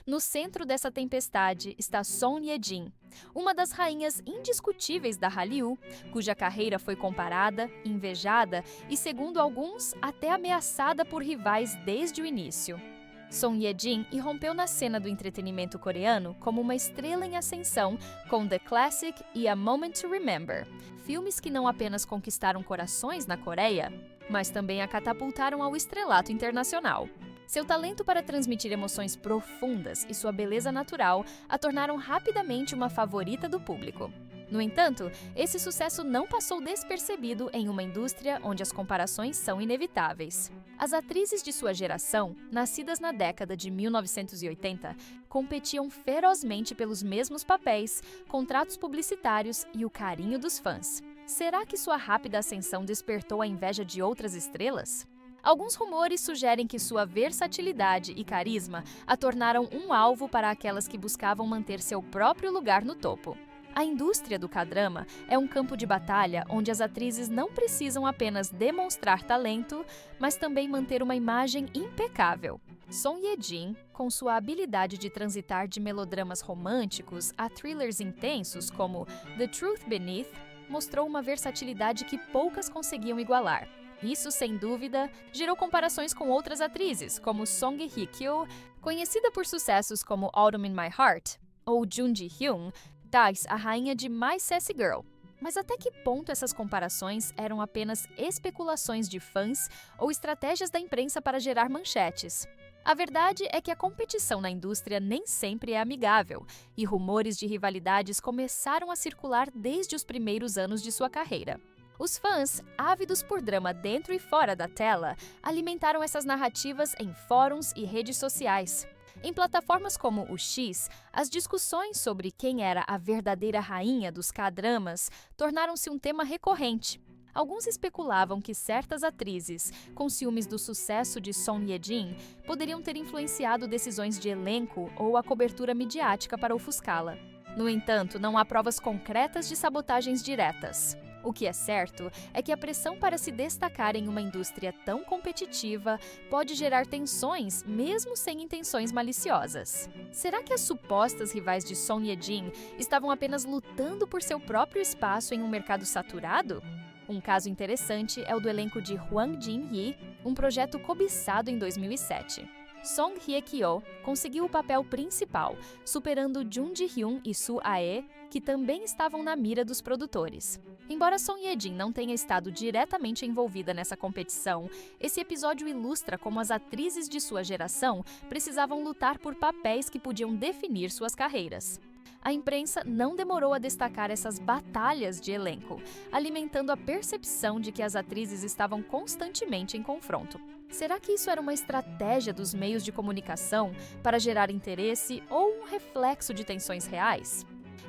No centro dessa tempestade está Son Ye-jin, uma das rainhas indiscutíveis da Hallyu, cuja carreira foi comparada, invejada e, segundo alguns, até ameaçada por rivais desde o início. Son Ye-jin irrompeu na cena do entretenimento coreano como uma estrela em ascensão com The Classic e A Moment to Remember, filmes que não apenas conquistaram corações na Coreia, mas também a catapultaram ao estrelato internacional. Seu talento para transmitir emoções profundas e sua beleza natural a tornaram rapidamente uma favorita do público. No entanto, esse sucesso não passou despercebido em uma indústria onde as comparações são inevitáveis. As atrizes de sua geração, nascidas na década de 1980, competiam ferozmente pelos mesmos papéis, contratos publicitários e o carinho dos fãs. Será que sua rápida ascensão despertou a inveja de outras estrelas? Alguns rumores sugerem que sua versatilidade e carisma a tornaram um alvo para aquelas que buscavam manter seu próprio lugar no topo. A indústria do K-drama é um campo de batalha onde as atrizes não precisam apenas demonstrar talento, mas também manter uma imagem impecável. Son Ye-jin, com sua habilidade de transitar de melodramas românticos a thrillers intensos como The Truth Beneath, mostrou uma versatilidade que poucas conseguiam igualar. Isso, sem dúvida, gerou comparações com outras atrizes, como Song Hye-kyo, conhecida por sucessos como Autumn in My Heart, ou Jun Ji-hyun, tais a rainha de My Sassy Girl. Mas até que ponto essas comparações eram apenas especulações de fãs ou estratégias da imprensa para gerar manchetes? A verdade é que a competição na indústria nem sempre é amigável, e rumores de rivalidades começaram a circular desde os primeiros anos de sua carreira. Os fãs, ávidos por drama dentro e fora da tela, alimentaram essas narrativas em fóruns e redes sociais. Em plataformas como o X, as discussões sobre quem era a verdadeira rainha dos K-dramas tornaram-se um tema recorrente. Alguns especulavam que certas atrizes, com ciúmes do sucesso de Son Ye-jin, poderiam ter influenciado decisões de elenco ou a cobertura midiática para ofuscá-la. No entanto, não há provas concretas de sabotagens diretas. O que é certo é que a pressão para se destacar em uma indústria tão competitiva pode gerar tensões, mesmo sem intenções maliciosas. Será que as supostas rivais de Son Ye-jin estavam apenas lutando por seu próprio espaço em um mercado saturado? Um caso interessante é o do elenco de Hwang Jin-hee, um projeto cobiçado em 2007. Song Hye-kyo conseguiu o papel principal, superando Jun Ji-hyun e Soo Ae, que também estavam na mira dos produtores. Embora Son Ye-jin não tenha estado diretamente envolvida nessa competição, esse episódio ilustra como as atrizes de sua geração precisavam lutar por papéis que podiam definir suas carreiras. A imprensa não demorou a destacar essas batalhas de elenco, alimentando a percepção de que as atrizes estavam constantemente em confronto. Será que isso era uma estratégia dos meios de comunicação para gerar interesse ou um reflexo de tensões reais?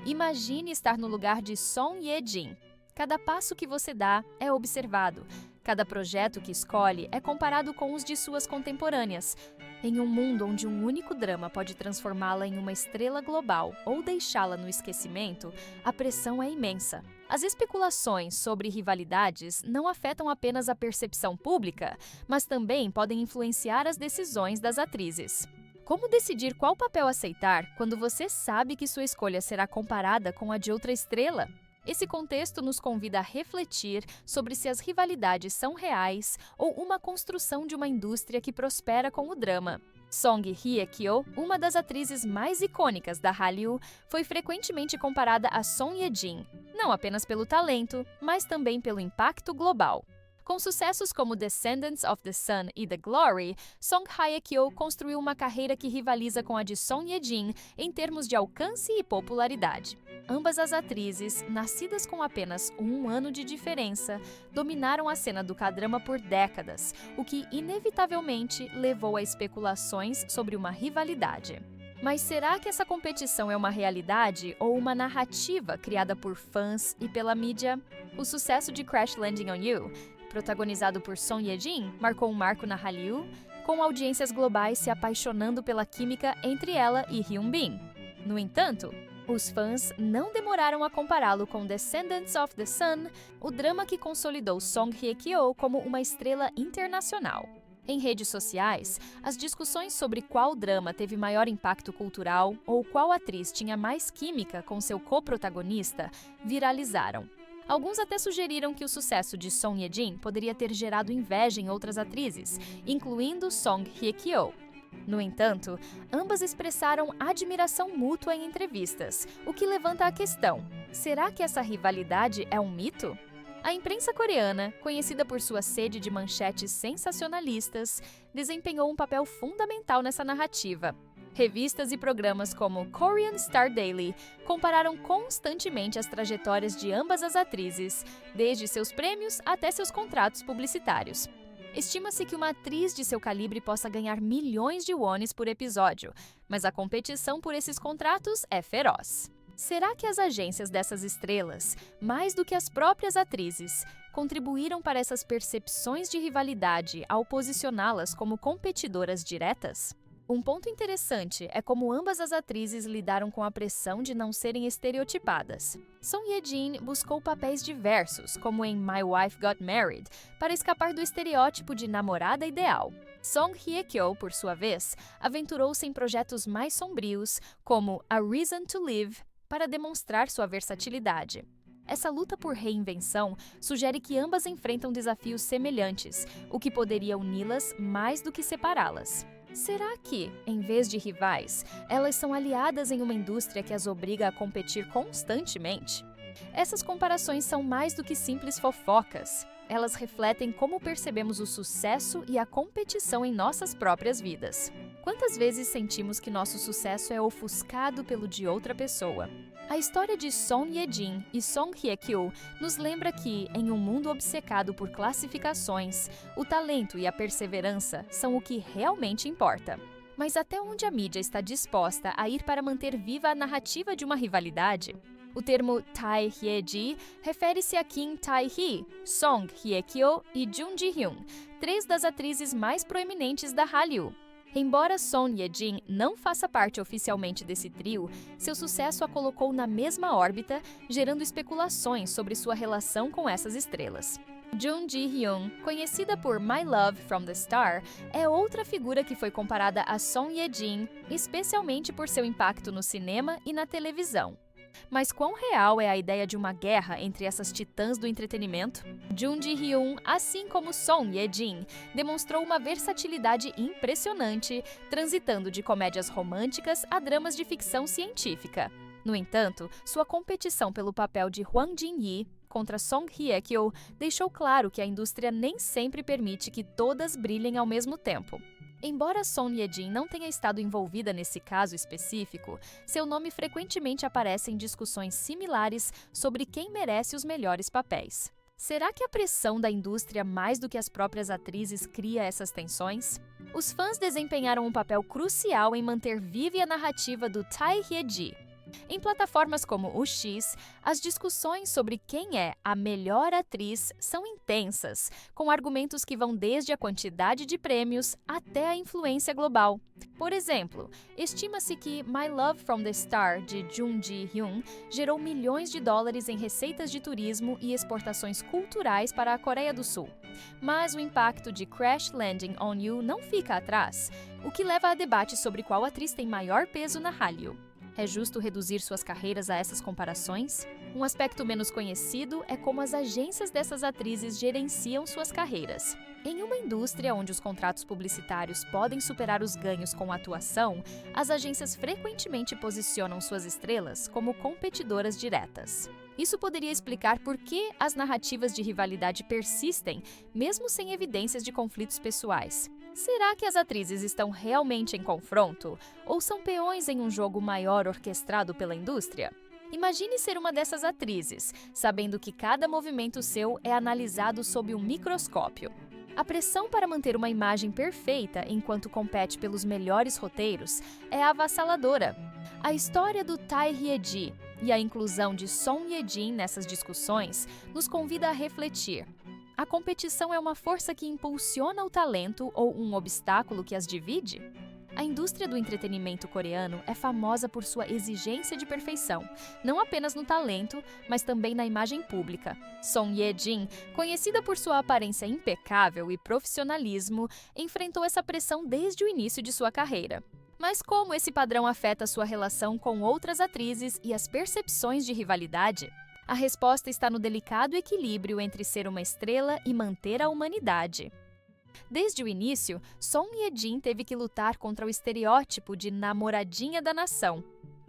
Imagine estar no lugar de Son Ye-jin. Cada passo que você dá é observado. Cada projeto que escolhe é comparado com os de suas contemporâneas. Em um mundo onde um único drama pode transformá-la em uma estrela global ou deixá-la no esquecimento, a pressão é imensa. As especulações sobre rivalidades não afetam apenas a percepção pública, mas também podem influenciar as decisões das atrizes. Como decidir qual papel aceitar quando você sabe que sua escolha será comparada com a de outra estrela? Esse contexto nos convida a refletir sobre se as rivalidades são reais ou uma construção de uma indústria que prospera com o drama. Song Hye-kyo, uma das atrizes mais icônicas da Hallyu, foi frequentemente comparada a Son Ye-jin, não apenas pelo talento, mas também pelo impacto global. Com sucessos como Descendants of the Sun e The Glory, Song Hye-kyo construiu uma carreira que rivaliza com a de Son Ye-jin em termos de alcance e popularidade. Ambas as atrizes, nascidas com apenas um ano de diferença, dominaram a cena do K-drama por décadas, o que inevitavelmente levou a especulações sobre uma rivalidade. Mas será que essa competição é uma realidade ou uma narrativa criada por fãs e pela mídia? O sucesso de Crash Landing on You, protagonizado por Son Ye-jin, marcou um marco na Hallyu, com audiências globais se apaixonando pela química entre ela e Hyun Bin. No entanto, os fãs não demoraram a compará-lo com Descendants of the Sun, o drama que consolidou Song Hye-kyo como uma estrela internacional. Em redes sociais, as discussões sobre qual drama teve maior impacto cultural ou qual atriz tinha mais química com seu coprotagonista viralizaram. Alguns até sugeriram que o sucesso de Song Ye-jin poderia ter gerado inveja em outras atrizes, incluindo Song Hye-kyo. No entanto, ambas expressaram admiração mútua em entrevistas, o que levanta a questão: será que essa rivalidade é um mito? A imprensa coreana, conhecida por sua sede de manchetes sensacionalistas, desempenhou um papel fundamental nessa narrativa. Revistas e programas como Korean Star Daily compararam constantemente as trajetórias de ambas as atrizes, desde seus prêmios até seus contratos publicitários. Estima-se que uma atriz de seu calibre possa ganhar milhões de wones por episódio, mas a competição por esses contratos é feroz. Será que as agências dessas estrelas, mais do que as próprias atrizes, contribuíram para essas percepções de rivalidade ao posicioná-las como competidoras diretas? Um ponto interessante é como ambas as atrizes lidaram com a pressão de não serem estereotipadas. Song Ye-jin buscou papéis diversos, como em My Wife Got Married, para escapar do estereótipo de namorada ideal. Song Hye-kyo, por sua vez, aventurou-se em projetos mais sombrios, como A Reason to Live, para demonstrar sua versatilidade. Essa luta por reinvenção sugere que ambas enfrentam desafios semelhantes, o que poderia uni-las mais do que separá-las. Será que, em vez de rivais, elas são aliadas em uma indústria que as obriga a competir constantemente? Essas comparações são mais do que simples fofocas. Elas refletem como percebemos o sucesso e a competição em nossas próprias vidas. Quantas vezes sentimos que nosso sucesso é ofuscado pelo de outra pessoa? A história de Song Ye-jin e Song Hye-kyo nos lembra que, em um mundo obcecado por classificações, o talento e a perseverança são o que realmente importa. Mas até onde a mídia está disposta a ir para manter viva a narrativa de uma rivalidade? O termo Tae Hye-ji refere-se a Kim Tae-hee, Song Hye-kyo e Jun Ji-hyun, três das atrizes mais proeminentes da Hallyu. Embora Song Ye-jin não faça parte oficialmente desse trio, seu sucesso a colocou na mesma órbita, gerando especulações sobre sua relação com essas estrelas. Jun Ji-hyun, conhecida por My Love from the Star, é outra figura que foi comparada a Song Ye-jin, especialmente por seu impacto no cinema e na televisão. Mas quão real é a ideia de uma guerra entre essas titãs do entretenimento? Jun Ji-hyun, assim como Song Ye-jin, demonstrou uma versatilidade impressionante, transitando de comédias românticas a dramas de ficção científica. No entanto, sua competição pelo papel de Hwang Jin-yi contra Song Hye-kyo deixou claro que a indústria nem sempre permite que todas brilhem ao mesmo tempo. Embora Song Ye-jin não tenha estado envolvida nesse caso específico, seu nome frequentemente aparece em discussões similares sobre quem merece os melhores papéis. Será que a pressão da indústria mais do que as próprias atrizes cria essas tensões? Os fãs desempenharam um papel crucial em manter viva a narrativa do Tae Hye-ji. Em plataformas como o X, as discussões sobre quem é a melhor atriz são intensas, com argumentos que vão desde a quantidade de prêmios até a influência global. Por exemplo, estima-se que My Love from the Star, de Jun Ji-hyun, gerou milhões de dólares em receitas de turismo e exportações culturais para a Coreia do Sul. Mas o impacto de Crash Landing on You não fica atrás, o que leva a debate sobre qual atriz tem maior peso na Hallyu. É justo reduzir suas carreiras a essas comparações? Um aspecto menos conhecido é como as agências dessas atrizes gerenciam suas carreiras. Em uma indústria onde os contratos publicitários podem superar os ganhos com a atuação, as agências frequentemente posicionam suas estrelas como competidoras diretas. Isso poderia explicar por que as narrativas de rivalidade persistem, mesmo sem evidências de conflitos pessoais. Será que as atrizes estão realmente em confronto? Ou são peões em um jogo maior orquestrado pela indústria? Imagine ser uma dessas atrizes, sabendo que cada movimento seu é analisado sob um microscópio. A pressão para manter uma imagem perfeita enquanto compete pelos melhores roteiros é avassaladora. A história do Tae Hye-ji e a inclusão de Song Ye-jin nessas discussões nos convida a refletir. A competição é uma força que impulsiona o talento ou um obstáculo que as divide? A indústria do entretenimento coreano é famosa por sua exigência de perfeição, não apenas no talento, mas também na imagem pública. Son Ye-jin, conhecida por sua aparência impecável e profissionalismo, enfrentou essa pressão desde o início de sua carreira. Mas como esse padrão afeta sua relação com outras atrizes e as percepções de rivalidade? A resposta está no delicado equilíbrio entre ser uma estrela e manter a humanidade. Desde o início, Son Ye-jin teve que lutar contra o estereótipo de namoradinha da nação.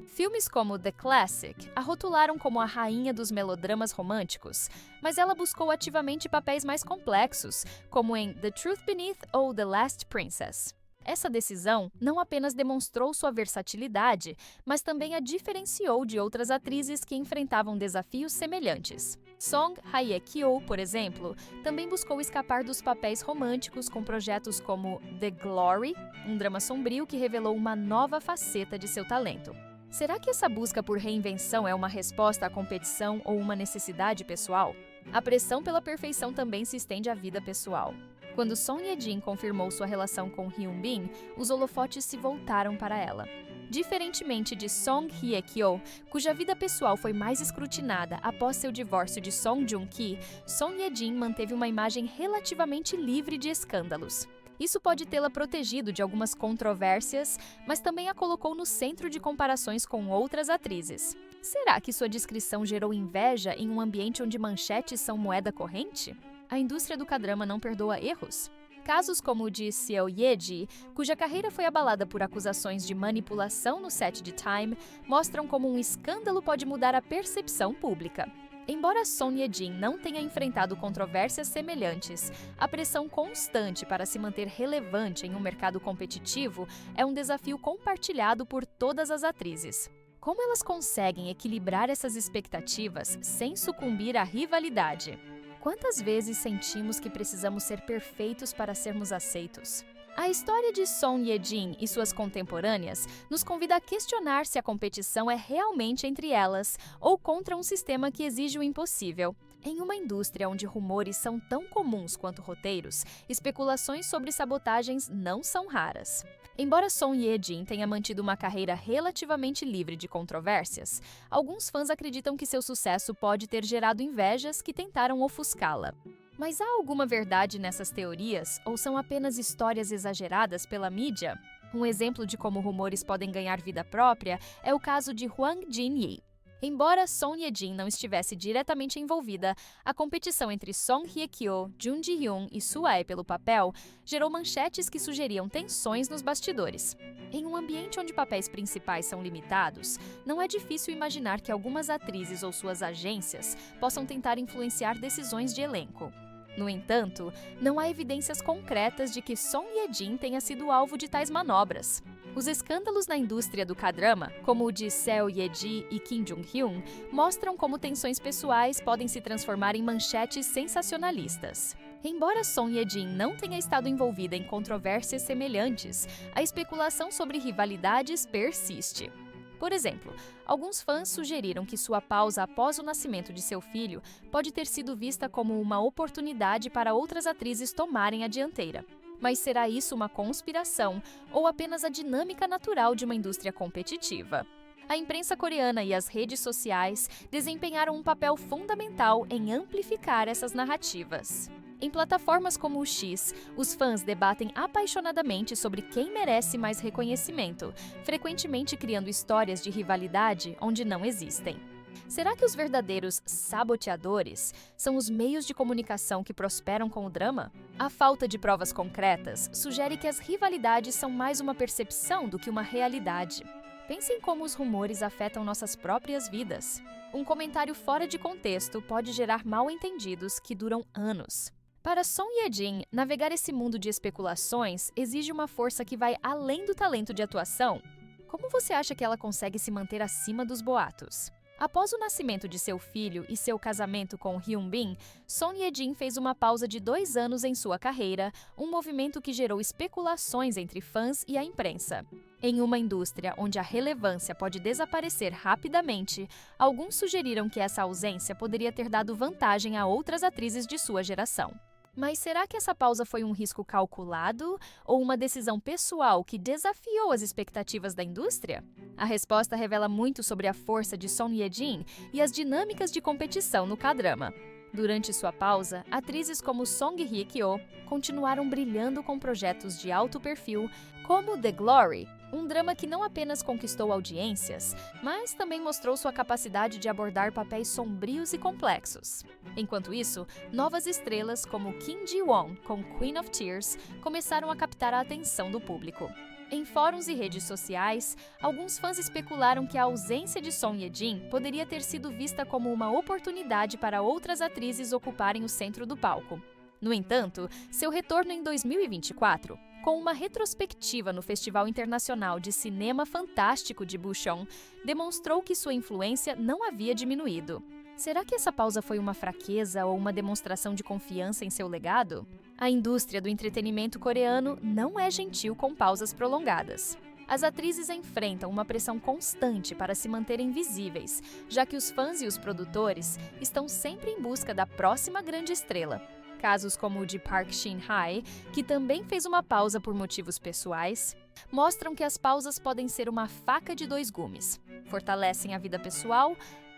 Filmes como The Classic a rotularam como a rainha dos melodramas românticos, mas ela buscou ativamente papéis mais complexos, como em The Truth Beneath ou The Last Princess. Essa decisão não apenas demonstrou sua versatilidade, mas também a diferenciou de outras atrizes que enfrentavam desafios semelhantes. Song Hye-kyo, por exemplo, também buscou escapar dos papéis românticos com projetos como The Glory, um drama sombrio que revelou uma nova faceta de seu talento. Será que essa busca por reinvenção é uma resposta à competição ou uma necessidade pessoal? A pressão pela perfeição também se estende à vida pessoal. Quando Son Ye-jin confirmou sua relação com Hyun Bin, os holofotes se voltaram para ela. Diferentemente de Song Hye-kyo, cuja vida pessoal foi mais escrutinada após seu divórcio de Song Joong-ki, Son Ye-jin manteve uma imagem relativamente livre de escândalos. Isso pode tê-la protegido de algumas controvérsias, mas também a colocou no centro de comparações com outras atrizes. Será que sua discrição gerou inveja em um ambiente onde manchetes são moeda corrente? A indústria do K-drama não perdoa erros. Casos como o de Seo Ye-ji, cuja carreira foi abalada por acusações de manipulação no set de Time, mostram como um escândalo pode mudar a percepção pública. Embora Son Ye-jin não tenha enfrentado controvérsias semelhantes, a pressão constante para se manter relevante em um mercado competitivo é um desafio compartilhado por todas as atrizes. Como elas conseguem equilibrar essas expectativas sem sucumbir à rivalidade? Quantas vezes sentimos que precisamos ser perfeitos para sermos aceitos? A história de Son Ye-jin e suas contemporâneas nos convida a questionar se a competição é realmente entre elas ou contra um sistema que exige o impossível. Em uma indústria onde rumores são tão comuns quanto roteiros, especulações sobre sabotagens não são raras. Embora Son Ye-jin tenha mantido uma carreira relativamente livre de controvérsias, alguns fãs acreditam que seu sucesso pode ter gerado invejas que tentaram ofuscá-la. Mas há alguma verdade nessas teorias, ou são apenas histórias exageradas pela mídia? Um exemplo de como rumores podem ganhar vida própria é o caso de Hwang Jin-yi. Embora Son Ye-jin não estivesse diretamente envolvida, a competição entre Song Hye-kyo, Jun Ji-hyun e Soo-ae pelo papel gerou manchetes que sugeriam tensões nos bastidores. Em um ambiente onde papéis principais são limitados, não é difícil imaginar que algumas atrizes ou suas agências possam tentar influenciar decisões de elenco. No entanto, não há evidências concretas de que Son Ye-jin tenha sido alvo de tais manobras. Os escândalos na indústria do K-drama, como o de Seo Ye-ji e Kim Jong-hyun, mostram como tensões pessoais podem se transformar em manchetes sensacionalistas. Embora Son Ye-jin não tenha estado envolvida em controvérsias semelhantes, a especulação sobre rivalidades persiste. Por exemplo, alguns fãs sugeriram que sua pausa após o nascimento de seu filho pode ter sido vista como uma oportunidade para outras atrizes tomarem a dianteira. Mas será isso uma conspiração ou apenas a dinâmica natural de uma indústria competitiva? A imprensa coreana e as redes sociais desempenharam um papel fundamental em amplificar essas narrativas. Em plataformas como o X, os fãs debatem apaixonadamente sobre quem merece mais reconhecimento, frequentemente criando histórias de rivalidade onde não existem. Será que os verdadeiros saboteadores são os meios de comunicação que prosperam com o drama? A falta de provas concretas sugere que as rivalidades são mais uma percepção do que uma realidade. Pense em como os rumores afetam nossas próprias vidas. Um comentário fora de contexto pode gerar mal-entendidos que duram anos. Para Son Ye-jin, navegar esse mundo de especulações exige uma força que vai além do talento de atuação. Como você acha que ela consegue se manter acima dos boatos? Após o nascimento de seu filho e seu casamento com Hyun Bin, Son Ye-jin fez uma pausa de 2 anos em sua carreira, um movimento que gerou especulações entre fãs e a imprensa. Em uma indústria onde a relevância pode desaparecer rapidamente, alguns sugeriram que essa ausência poderia ter dado vantagem a outras atrizes de sua geração. Mas será que essa pausa foi um risco calculado ou uma decisão pessoal que desafiou as expectativas da indústria? A resposta revela muito sobre a força de Son Ye-jin e as dinâmicas de competição no K-drama. Durante sua pausa, atrizes como Song Hye-kyo continuaram brilhando com projetos de alto perfil, como The Glory, um drama que não apenas conquistou audiências, mas também mostrou sua capacidade de abordar papéis sombrios e complexos. Enquanto isso, novas estrelas como Kim Ji-won com Queen of Tears começaram a captar a atenção do público. Em fóruns e redes sociais, alguns fãs especularam que a ausência de Son Ye-jin poderia ter sido vista como uma oportunidade para outras atrizes ocuparem o centro do palco. No entanto, seu retorno em 2024, com uma retrospectiva no Festival Internacional de Cinema Fantástico de Busan, demonstrou que sua influência não havia diminuído. Será que essa pausa foi uma fraqueza ou uma demonstração de confiança em seu legado? A indústria do entretenimento coreano não é gentil com pausas prolongadas. As atrizes enfrentam uma pressão constante para se manterem visíveis, já que os fãs e os produtores estão sempre em busca da próxima grande estrela. Casos como o de Park Shin-hye, que também fez uma pausa por motivos pessoais, mostram que as pausas podem ser uma faca de dois gumes. Fortalecem a vida pessoal,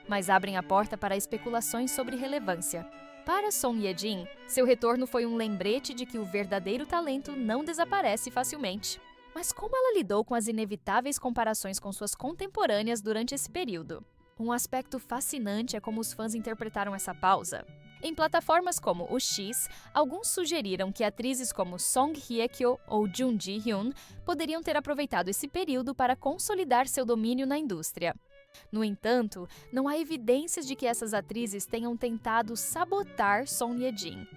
mas abrem a porta para especulações sobre relevância. Para Son Ye-jin, seu retorno foi um lembrete de que o verdadeiro talento não desaparece facilmente. Mas como ela lidou com as inevitáveis comparações com suas contemporâneas durante esse período? Um aspecto fascinante é como os fãs interpretaram essa pausa. Em plataformas como o X, alguns sugeriram que atrizes como Song Hye-kyo ou Jun Ji-hyun poderiam ter aproveitado esse período para consolidar seu domínio na indústria. No entanto, não há evidências de que essas atrizes tenham tentado sabotar Son Ye-jin.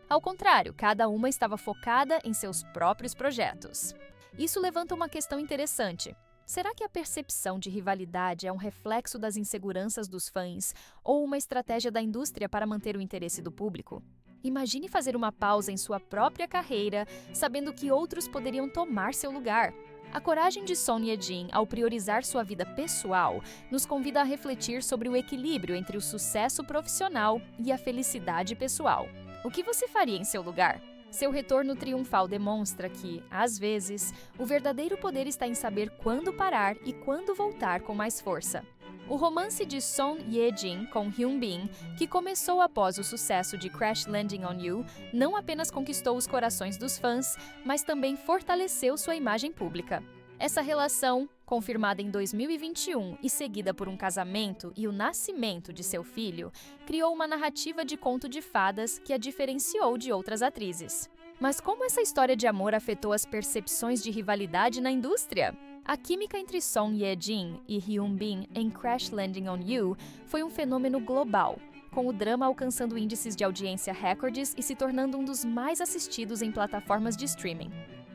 Ao contrário, cada uma estava focada em seus próprios projetos. Isso levanta uma questão interessante. Será que a percepção de rivalidade é um reflexo das inseguranças dos fãs ou uma estratégia da indústria para manter o interesse do público? Imagine fazer uma pausa em sua própria carreira, sabendo que outros poderiam tomar seu lugar. A coragem de Son Ye-jin ao priorizar sua vida pessoal nos convida a refletir sobre o equilíbrio entre o sucesso profissional e a felicidade pessoal. O que você faria em seu lugar? Seu retorno triunfal demonstra que, às vezes, o verdadeiro poder está em saber quando parar e quando voltar com mais força. O romance de Son Ye-jin com Hyun Bin, que começou após o sucesso de Crash Landing on You, não apenas conquistou os corações dos fãs, mas também fortaleceu sua imagem pública. Essa relação, confirmada em 2021 e seguida por um casamento e o nascimento de seu filho, criou uma narrativa de conto de fadas que a diferenciou de outras atrizes. Mas como essa história de amor afetou as percepções de rivalidade na indústria? A química entre Son Ye-jin e Hyun Bin em Crash Landing on You foi um fenômeno global, com o drama alcançando índices de audiência recordes e se tornando um dos mais assistidos em plataformas de streaming.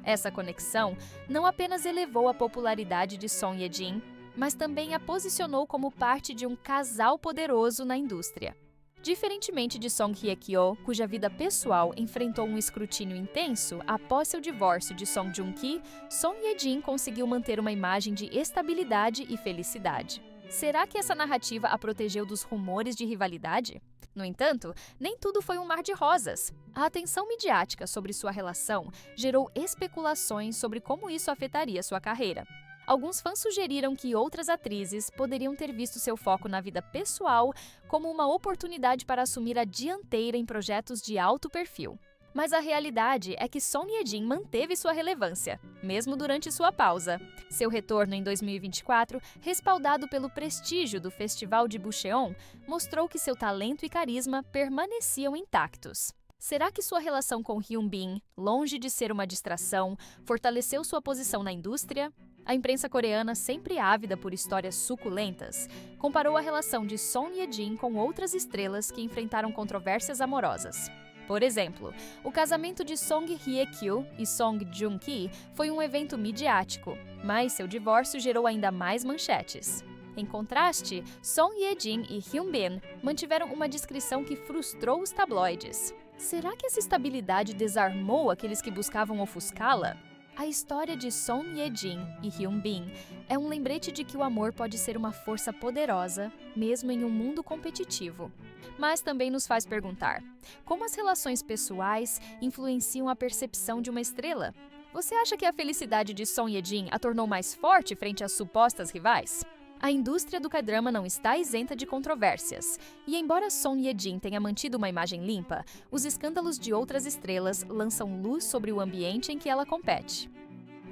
Essa conexão não apenas elevou a popularidade de Son Ye-jin, mas também a posicionou como parte de um casal poderoso na indústria. Diferentemente de Song Hye-kyo, cuja vida pessoal enfrentou um escrutínio intenso após seu divórcio de Song Joong-ki, Son Ye-jin conseguiu manter uma imagem de estabilidade e felicidade. Será que essa narrativa a protegeu dos rumores de rivalidade? No entanto, nem tudo foi um mar de rosas. A atenção midiática sobre sua relação gerou especulações sobre como isso afetaria sua carreira. Alguns fãs sugeriram que outras atrizes poderiam ter visto seu foco na vida pessoal como uma oportunidade para assumir a dianteira em projetos de alto perfil. Mas a realidade é que Son Ye-jin manteve sua relevância, mesmo durante sua pausa. Seu retorno em 2024, respaldado pelo prestígio do Festival de Bucheon, mostrou que seu talento e carisma permaneciam intactos. Será que sua relação com Hyun Bin, longe de ser uma distração, fortaleceu sua posição na indústria? A imprensa coreana, sempre ávida por histórias suculentas, comparou a relação de Son Ye-jin com outras estrelas que enfrentaram controvérsias amorosas. Por exemplo, o casamento de Song Hye-kyo e Song Joong-ki foi um evento midiático, mas seu divórcio gerou ainda mais manchetes. Em contraste, Son Ye-jin e Hyun Bin mantiveram uma discrição que frustrou os tabloides. Será que essa estabilidade desarmou aqueles que buscavam ofuscá-la? A história de Son Ye-jin e Hyun Bin é um lembrete de que o amor pode ser uma força poderosa, mesmo em um mundo competitivo. Mas também nos faz perguntar: como as relações pessoais influenciam a percepção de uma estrela? Você acha que a felicidade de Son Ye-jin a tornou mais forte frente às supostas rivais? A indústria do K-drama não está isenta de controvérsias. E embora Son Ye-jin tenha mantido uma imagem limpa, os escândalos de outras estrelas lançam luz sobre o ambiente em que ela compete.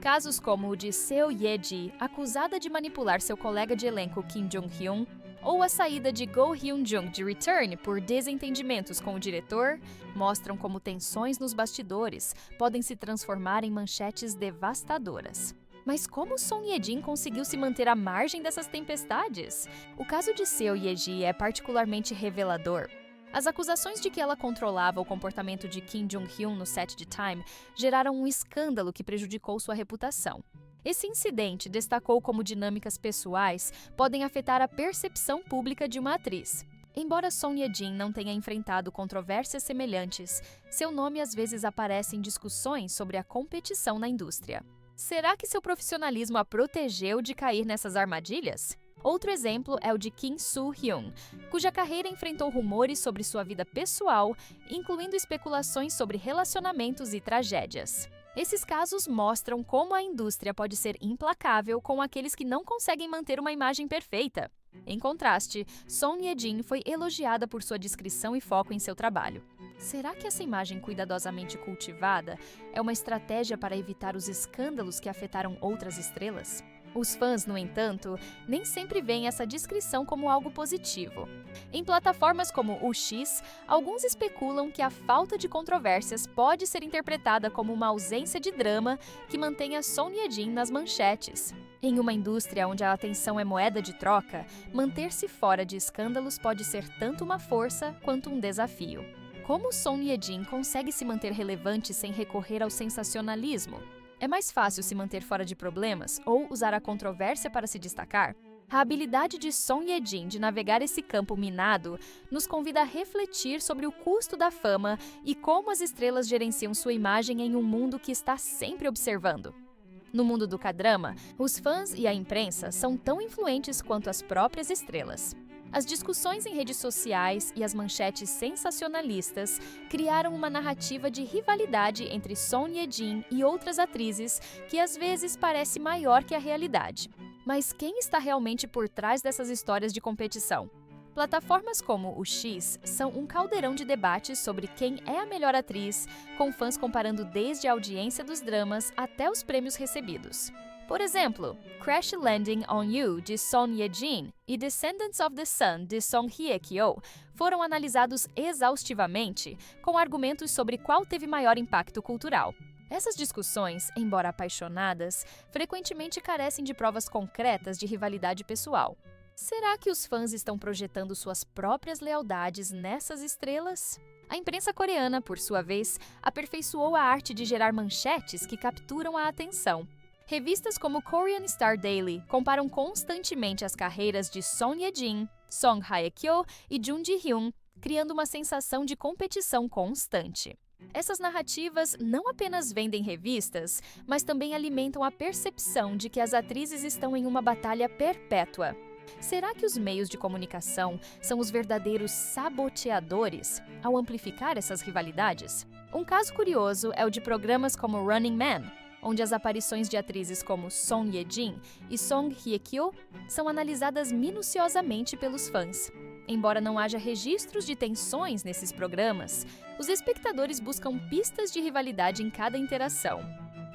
Casos como o de Seo Ye-ji, acusada de manipular seu colega de elenco Kim Jong-hyun, ou a saída de Go Hyun-jung de Return por desentendimentos com o diretor, mostram como tensões nos bastidores podem se transformar em manchetes devastadoras. Mas como Son Ye-jin conseguiu se manter à margem dessas tempestades? O caso de Seo Ye-ji é particularmente revelador. As acusações de que ela controlava o comportamento de Kim Jong-hyun no set de Time geraram um escândalo que prejudicou sua reputação. Esse incidente destacou como dinâmicas pessoais podem afetar a percepção pública de uma atriz. Embora Son Ye-jin não tenha enfrentado controvérsias semelhantes, seu nome às vezes aparece em discussões sobre a competição na indústria. Será que seu profissionalismo a protegeu de cair nessas armadilhas? Outro exemplo é o de Kim Soo-hyun, cuja carreira enfrentou rumores sobre sua vida pessoal, incluindo especulações sobre relacionamentos e tragédias. Esses casos mostram como a indústria pode ser implacável com aqueles que não conseguem manter uma imagem perfeita. Em contraste, Son Ye-jin foi elogiada por sua discrição e foco em seu trabalho. Será que essa imagem cuidadosamente cultivada é uma estratégia para evitar os escândalos que afetaram outras estrelas? Os fãs, no entanto, nem sempre veem essa descrição como algo positivo. Em plataformas como o X, alguns especulam que a falta de controvérsias pode ser interpretada como uma ausência de drama que mantenha Son Ye-jin nas manchetes. Em uma indústria onde a atenção é moeda de troca, manter-se fora de escândalos pode ser tanto uma força quanto um desafio. Como Son Ye-jin consegue se manter relevante sem recorrer ao sensacionalismo? É mais fácil se manter fora de problemas ou usar a controvérsia para se destacar? A habilidade de Son Ye-jin de navegar esse campo minado nos convida a refletir sobre o custo da fama e como as estrelas gerenciam sua imagem em um mundo que está sempre observando. No mundo do K-drama, os fãs e a imprensa são tão influentes quanto as próprias estrelas. As discussões em redes sociais e as manchetes sensacionalistas criaram uma narrativa de rivalidade entre Son Ye-jin e outras atrizes que às vezes parece maior que a realidade. Mas quem está realmente por trás dessas histórias de competição? Plataformas como o X são um caldeirão de debates sobre quem é a melhor atriz, com fãs comparando desde a audiência dos dramas até os prêmios recebidos. Por exemplo, Crash Landing on You, de Son Ye-jin, e Descendants of the Sun, de Song Hye-kyo, foram analisados exaustivamente, com argumentos sobre qual teve maior impacto cultural. Essas discussões, embora apaixonadas, frequentemente carecem de provas concretas de rivalidade pessoal. Será que os fãs estão projetando suas próprias lealdades nessas estrelas? A imprensa coreana, por sua vez, aperfeiçoou a arte de gerar manchetes que capturam a atenção. Revistas como Korean Star Daily comparam constantemente as carreiras de Son Ye-jin, Song Hye-kyo e Jun Ji-hyun, criando uma sensação de competição constante. Essas narrativas não apenas vendem revistas, mas também alimentam a percepção de que as atrizes estão em uma batalha perpétua. Será que os meios de comunicação são os verdadeiros saboteadores ao amplificar essas rivalidades? Um caso curioso é o de programas como Running Man, onde as aparições de atrizes como Son Ye-jin e Song Hye-kyo são analisadas minuciosamente pelos fãs. Embora não haja registros de tensões nesses programas, os espectadores buscam pistas de rivalidade em cada interação.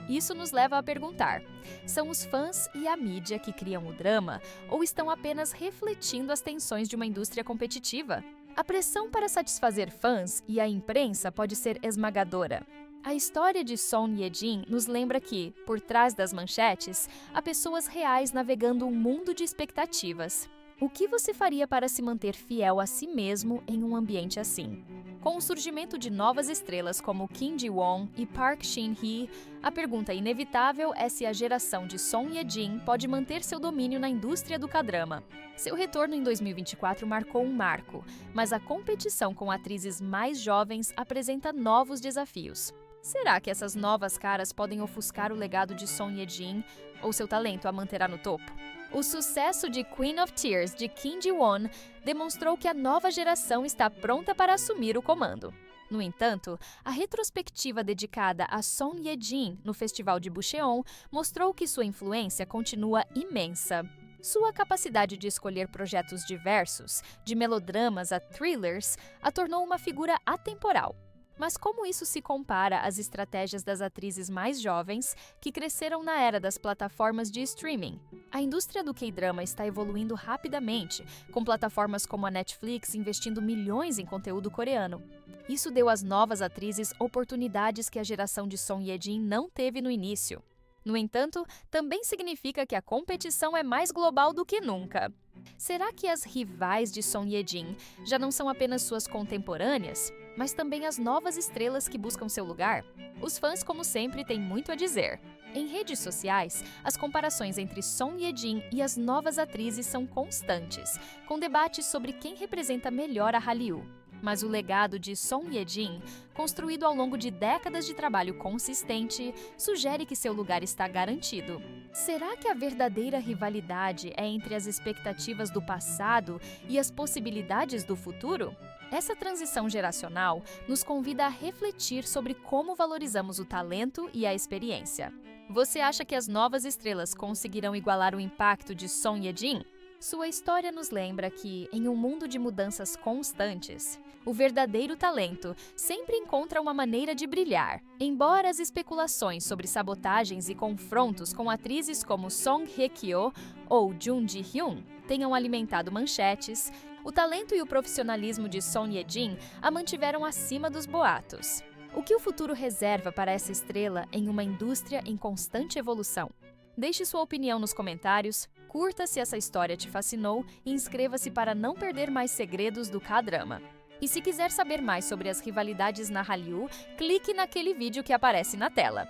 Isso nos leva a perguntar: são os fãs e a mídia que criam o drama ou estão apenas refletindo as tensões de uma indústria competitiva? A pressão para satisfazer fãs e a imprensa pode ser esmagadora. A história de Son Ye-jin nos lembra que, por trás das manchetes, há pessoas reais navegando um mundo de expectativas. O que você faria para se manter fiel a si mesmo em um ambiente assim? Com o surgimento de novas estrelas como Kim Ji-won e Park Shin-hye, a pergunta inevitável é se a geração de Son Ye-jin pode manter seu domínio na indústria do K-drama. Seu retorno em 2024 marcou um marco, mas a competição com atrizes mais jovens apresenta novos desafios. Será que essas novas caras podem ofuscar o legado de Son Ye-jin ou seu talento a manterá no topo? O sucesso de Queen of Tears de Kim Ji-won demonstrou que a nova geração está pronta para assumir o comando. No entanto, a retrospectiva dedicada a Son Ye-jin no Festival de Bucheon mostrou que sua influência continua imensa. Sua capacidade de escolher projetos diversos, de melodramas a thrillers, a tornou uma figura atemporal. Mas como isso se compara às estratégias das atrizes mais jovens que cresceram na era das plataformas de streaming? A indústria do K-drama está evoluindo rapidamente, com plataformas como a Netflix investindo milhões em conteúdo coreano. Isso deu às novas atrizes oportunidades que a geração de Son Ye-jin não teve no início. No entanto, também significa que a competição é mais global do que nunca. Será que as rivais de Son Ye-jin já não são apenas suas contemporâneas, mas também as novas estrelas que buscam seu lugar? Os fãs, como sempre, têm muito a dizer. Em redes sociais, as comparações entre Son Ye-jin e as novas atrizes são constantes, com debates sobre quem representa melhor a Hallyu. Mas o legado de Son Ye-jin, construído ao longo de décadas de trabalho consistente, sugere que seu lugar está garantido. Será que a verdadeira rivalidade é entre as expectativas do passado e as possibilidades do futuro? Essa transição geracional nos convida a refletir sobre como valorizamos o talento e a experiência. Você acha que as novas estrelas conseguirão igualar o impacto de Son Ye-jin? Sua história nos lembra que, em um mundo de mudanças constantes, o verdadeiro talento sempre encontra uma maneira de brilhar. Embora as especulações sobre sabotagens e confrontos com atrizes como Song Hye-kyo ou Jun Ji-hyun tenham alimentado manchetes, o talento e o profissionalismo de Son Ye-jin a mantiveram acima dos boatos. O que o futuro reserva para essa estrela em uma indústria em constante evolução? Deixe sua opinião nos comentários, curta se essa história te fascinou e inscreva-se para não perder mais segredos do K-drama. E se quiser saber mais sobre as rivalidades na Hallyu, clique naquele vídeo que aparece na tela.